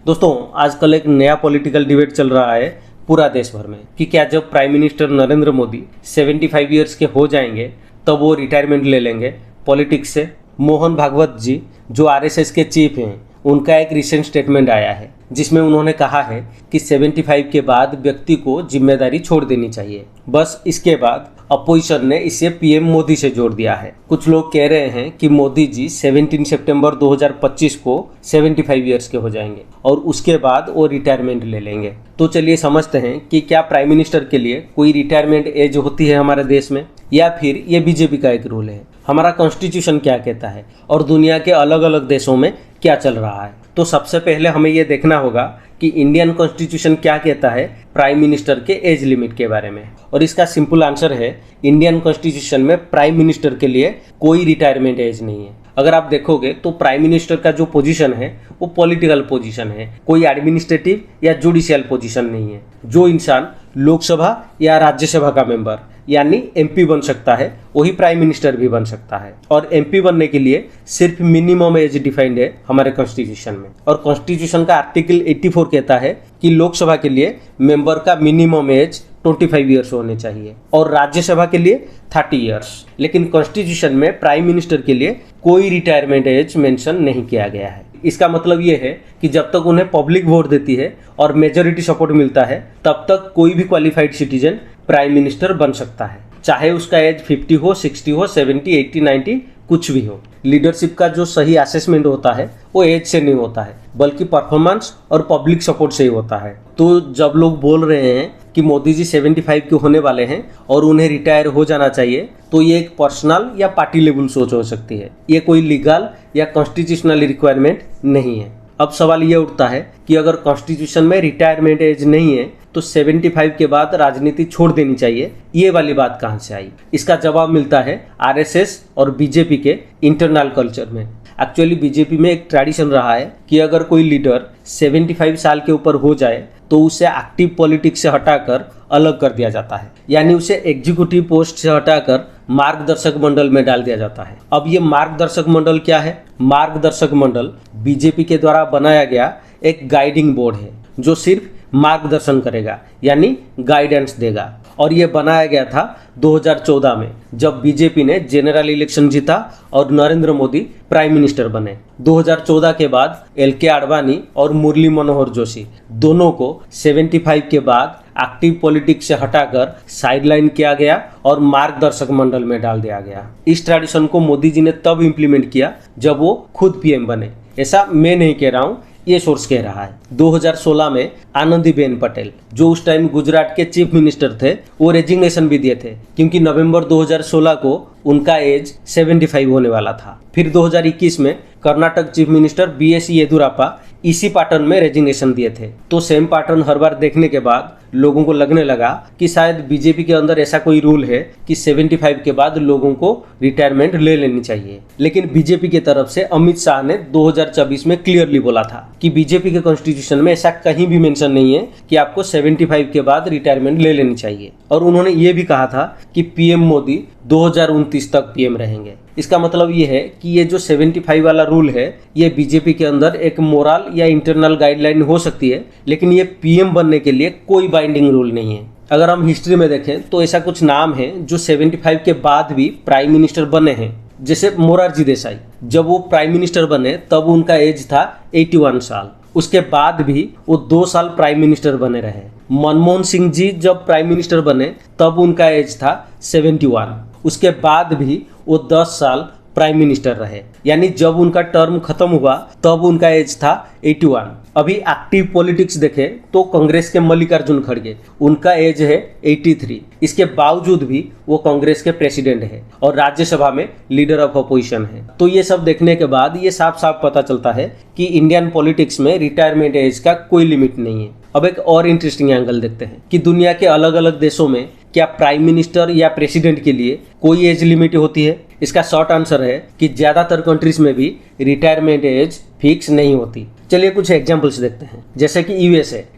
दोस्तों, आजकल एक नया पॉलिटिकल डिबेट चल रहा है पूरा देश भर में कि क्या जब prime minister Narendra Modi 75 years के हो जाएंगे तब वो रिटायरमेंट ले लेंगे पॉलिटिक्स से। मोहन भागवत जी जो आरएसएस के चीफ हैं, उनका एक रिसेंट स्टेटमेंट आया है जिसमें उन्होंने कहा है कि 75 के बाद व्यक्ति को जिम्मेदारी छोड़ देनी चाहिए। बस इसके बाद अपोजिशन ने इसे पीएम मोदी से जोड़ दिया है। कुछ लोग कह रहे हैं कि मोदी जी 17 सितंबर 2025 को 75 ईयर्स के हो जाएंगे और उसके बाद वो रिटायरमेंट ले लेंगे। तो चलिए समझते हैं कि क्या प्राइम मिनिस्टर के लिए कोई रिटायरमेंट एज होती है हमारे देश में, या फिर ये बीजेपी का एक रूल है। हमारा कॉन्स्टिट्यूशन क्या कहता है और दुनिया के अलग अलग देशों में क्या चल रहा है। तो सबसे पहले हमें ये देखना होगा कि इंडियन कॉन्स्टिट्यूशन क्या कहता है प्राइम मिनिस्टर के एज लिमिट के बारे में। और इसका सिंपल आंसर है, इंडियन कॉन्स्टिट्यूशन में प्राइम मिनिस्टर के लिए कोई रिटायरमेंट एज नहीं है। अगर आप देखोगे तो प्राइम मिनिस्टर का जो पोजीशन है वो पॉलिटिकल पोजीशन है, कोई एडमिनिस्ट्रेटिव या जुडिशियल पोजीशन नहीं है। जो इंसान लोकसभा या राज्यसभा का मेंबर यानी एमपी बन सकता है वही प्राइम मिनिस्टर भी बन सकता है। और एमपी बनने के लिए सिर्फ मिनिमम एज डिफाइंड है हमारे कॉन्स्टिट्यूशन में। और कॉन्स्टिट्यूशन का आर्टिकल 84 कहता है कि लोकसभा के लिए मेंबर का मिनिमम एज 25 ईयर्स होने चाहिए और राज्यसभा के लिए 30 ईयर्स। लेकिन कॉन्स्टिट्यूशन में प्राइम मिनिस्टर के लिए कोई रिटायरमेंट एज मेंशन नहीं किया गया है। इसका मतलब ये है कि जब तक उन्हें पब्लिक वोट देती है और मेजॉरिटी सपोर्ट मिलता है तब तक कोई भी क्वालिफाइड सिटीजन प्राइम मिनिस्टर बन सकता है, चाहे उसका एज 50 हो, 60 हो, 70, 80, 90 कुछ भी हो। लीडरशिप का जो सही असेसमेंट होता है वो एज से नहीं होता है बल्कि परफॉर्मेंस और पब्लिक सपोर्ट से ही होता है। तो जब लोग बोल रहे हैं कि मोदी जी 75 के होने वाले हैं और उन्हें रिटायर हो जाना चाहिए, तो ये एक पर्सनल या पार्टी लेवल सोच हो सकती है। ये कोई लीगल या कॉन्स्टिट्यूशनल रिक्वायरमेंट नहीं है। अब सवाल ये उठता है कि अगर कॉन्स्टिट्यूशन में रिटायरमेंट एज नहीं है तो 75 के बाद राजनीति छोड़ देनी चाहिए, ये वाली बात कहाँ से आई? इसका जवाब मिलता है आरएसएस और बीजेपी के इंटरनल कल्चर में। एक्चुअली बीजेपी में एक ट्रेडिशन रहा है कि अगर कोई लीडर 75 साल के ऊपर हो जाए तो उसे एक्टिव पॉलिटिक्स से हटाकर अलग कर दिया जाता है, यानी उसे एग्जीक्यूटिव पोस्ट से हटाकर मार्गदर्शक मंडल में डाल दिया जाता है। अब ये मार्गदर्शक मंडल क्या है? मार्गदर्शक मंडल बीजेपी के द्वारा बनाया गया एक गाइडिंग बोर्ड है जो सिर्फ मार्गदर्शन करेगा यानी गाइडेंस देगा। और ये बनाया गया था 2014 में जब बीजेपी ने जनरल इलेक्शन जीता और नरेंद्र मोदी प्राइम मिनिस्टर बने। 2014 के बाद एलके आडवाणी और मुरली मनोहर जोशी दोनों को 75 के बाद एक्टिव पॉलिटिक्स से हटाकर साइडलाइन किया गया और मार्गदर्शक मंडल में डाल दिया गया। इस ट्रेडिशन को मोदी जी ने तब इम्प्लीमेंट किया जब वो खुद पीएम बने। ऐसा मैं नहीं कह रहा हूँ, ये सोर्स कह रहा है। 2016 में आनंदीबेन पटेल जो उस टाइम गुजरात के चीफ मिनिस्टर थे, वो रेजिग्नेशन भी दिए थे क्योंकि नवंबर 2016 को उनका एज 75 होने वाला था। फिर 2021 में Karnataka chief minister BS Yediyurappa इसी पैटर्न में रेजिग्नेशन दिए थे। तो सेम पैटर्न हर बार देखने के बाद लोगों को लगने लगा कि शायद बीजेपी के अंदर ऐसा कोई रूल है कि 75 के बाद लोगों को रिटायरमेंट ले लेनी चाहिए। लेकिन बीजेपी की तरफ से अमित शाह ने 2024 में क्लियरली बोला था कि बीजेपी के कॉन्स्टिट्यूशन में ऐसा कहीं भी मेंशन नहीं है कि आपको 75 के बाद रिटायरमेंट ले लेनी चाहिए। और उन्होंने ये भी कहा था कि पीएम मोदी 2029 तक पीएम रहेंगे। इसका मतलब ये है कि ये जो 75 वाला रूल है ये बीजेपी के अंदर एक मोरल या इंटरनल गाइडलाइन हो सकती है, लेकिन ये पीएम बनने के लिए कोई बाइंडिंग रूल नहीं है। अगर हम हिस्ट्री में देखें तो ऐसा कुछ नाम है जो 75 के बाद भी प्राइम मिनिस्टर बने हैं, जैसे मोरारजी देसाई। जब वो प्राइम मिनिस्टर बने तब उनका एज था 81 साल। उसके बाद भी वो 2 साल प्राइम मिनिस्टर बने रहे। मनमोहन सिंह जी जब प्राइम मिनिस्टर बने तब उनका एज था 71। उसके बाद भी वो 10 साल प्राइम मिनिस्टर रहे, यानी जब उनका टर्म खत्म हुआ तब उनका एज था 81। अभी एक्टिव पॉलिटिक्स देखें तो कांग्रेस के मल्लिकार्जुन खड़गे, उनका एज है 83। इसके बावजूद भी वो कांग्रेस के प्रेसिडेंट है और राज्यसभा में लीडर ऑफ अपोजिशन है। तो ये सब देखने के बाद ये साफ साफ पता चलता है कि इंडियन पॉलिटिक्स में रिटायरमेंट एज का कोई लिमिट नहीं है। अब एक और इंटरेस्टिंग एंगल देखते हैं कि दुनिया के अलग अलग देशों में क्या प्राइम मिनिस्टर या प्रेसिडेंट के लिए कोई एज लिमिट होती है? इसका शॉर्ट आंसर है कि ज़्यादातर कंट्रीज में भी रिटायरमेंट एज फिक्स नहीं होती। चलिए कुछ एग्जांपल्स देखते हैं, जैसे कि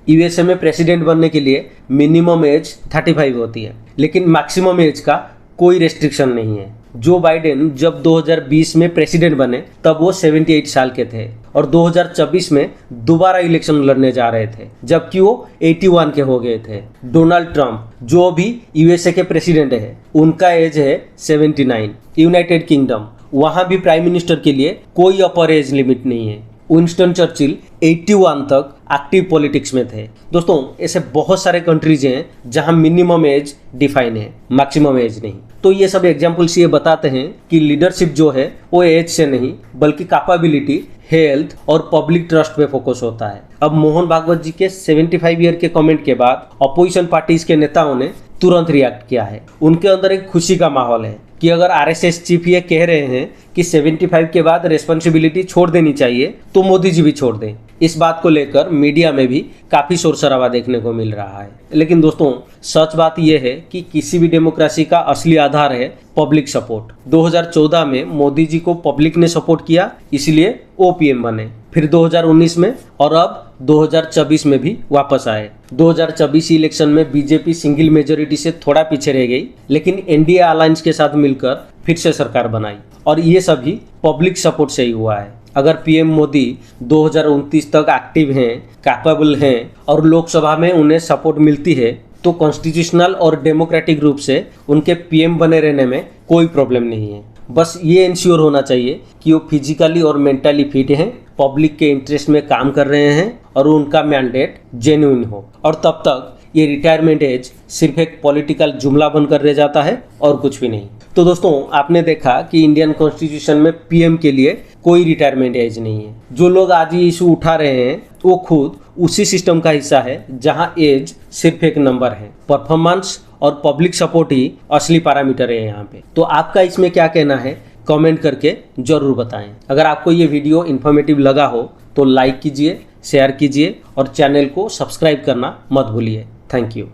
यूएसए में प्रेसिडेंट बनने के लिए मिनिमम एज 35 होती है, लेकिन मैक्सिमम एज का कोई रेस्ट्रिक्शन नहीं है। जो बाइडेन जब 2020 में प्रेसिडेंट बने तब वो 78 साल के थे और 2024 में दोबारा इलेक्शन लड़ने जा रहे थे जबकि वो 81 के हो गए थे। डोनाल्ड ट्रंप जो भी यूएसए के प्रेसिडेंट है उनका एज है 79। यूनाइटेड किंगडम वहां भी प्राइम मिनिस्टर के लिए कोई अपर एज लिमिट नहीं है। विंस्टन चर्चिल 81 तक एक्टिव पॉलिटिक्स में थे। दोस्तों ऐसे बहुत सारे कंट्रीज हैं जहां मिनिमम एज डिफाइन है, मैक्सिमम एज नहीं। तो ये सब एग्जांपल्स ये बताते हैं कि लीडरशिप जो है वो एज से नहीं बल्कि कैपेबिलिटी, हेल्थ और पब्लिक ट्रस्ट पे फोकस होता है। अब मोहन भागवत जी के 75 ईयर के कमेंट के बाद अपोजिशन पार्टीज के नेताओं ने तुरंत रिएक्ट किया है। उनके अंदर एक खुशी का माहौल है कि अगर आरएसएस चीफ ये कह रहे हैं कि 75 के बाद रिस्पॉन्सिबिलिटी छोड़ देनी चाहिए तो मोदी जी भी छोड़ दें। इस बात को लेकर मीडिया में भी काफी शोर शराबा देखने को मिल रहा है। लेकिन दोस्तों सच बात यह है कि किसी भी डेमोक्रेसी का असली आधार है पब्लिक सपोर्ट। 2014 में मोदी जी को पब्लिक ने सपोर्ट किया इसलिए वो पीएम बने, फिर 2019 में और अब 2024 में भी वापस आए। 2024 इलेक्शन में बीजेपी सिंगल मेजोरिटी से थोड़ा पीछे रह गई लेकिन एनडीए अलायंस के साथ मिलकर फिर से सरकार बनाई और ये सभी पब्लिक सपोर्ट से ही हुआ है। अगर पीएम मोदी 2029 तक एक्टिव हैं, कैपेबल हैं और लोकसभा में उन्हें सपोर्ट मिलती है तो कॉन्स्टिट्यूशनल और डेमोक्रेटिक रूप से उनके पीएम बने रहने में कोई प्रॉब्लम नहीं है। बस ये इंश्योर होना चाहिए कि वो फिजिकली और मेंटली फिट हैं, पब्लिक के इंटरेस्ट में काम कर रहे हैं और उनका मैंडेट जेन्युइन हो। और तब तक ये रिटायरमेंट एज सिर्फ एक पॉलिटिकल जुमला बनकर रह जाता है और कुछ भी नहीं। तो दोस्तों आपने देखा कि इंडियन कॉन्स्टिट्यूशन में पीएम के लिए कोई रिटायरमेंट एज नहीं है। जो लोग आज ये इशू उठा रहे हैं वो खुद उसी सिस्टम का हिस्सा है जहां एज सिर्फ एक नंबर है। परफॉर्मेंस और पब्लिक सपोर्ट ही असली पैरामीटर है यहाँ पे। तो आपका इसमें क्या कहना है कमेंट करके जरूर बताएं। अगर आपको ये वीडियो इन्फॉर्मेटिव लगा हो तो लाइक कीजिए, शेयर कीजिए और चैनल को सब्सक्राइब करना मत भूलिए। Thank you.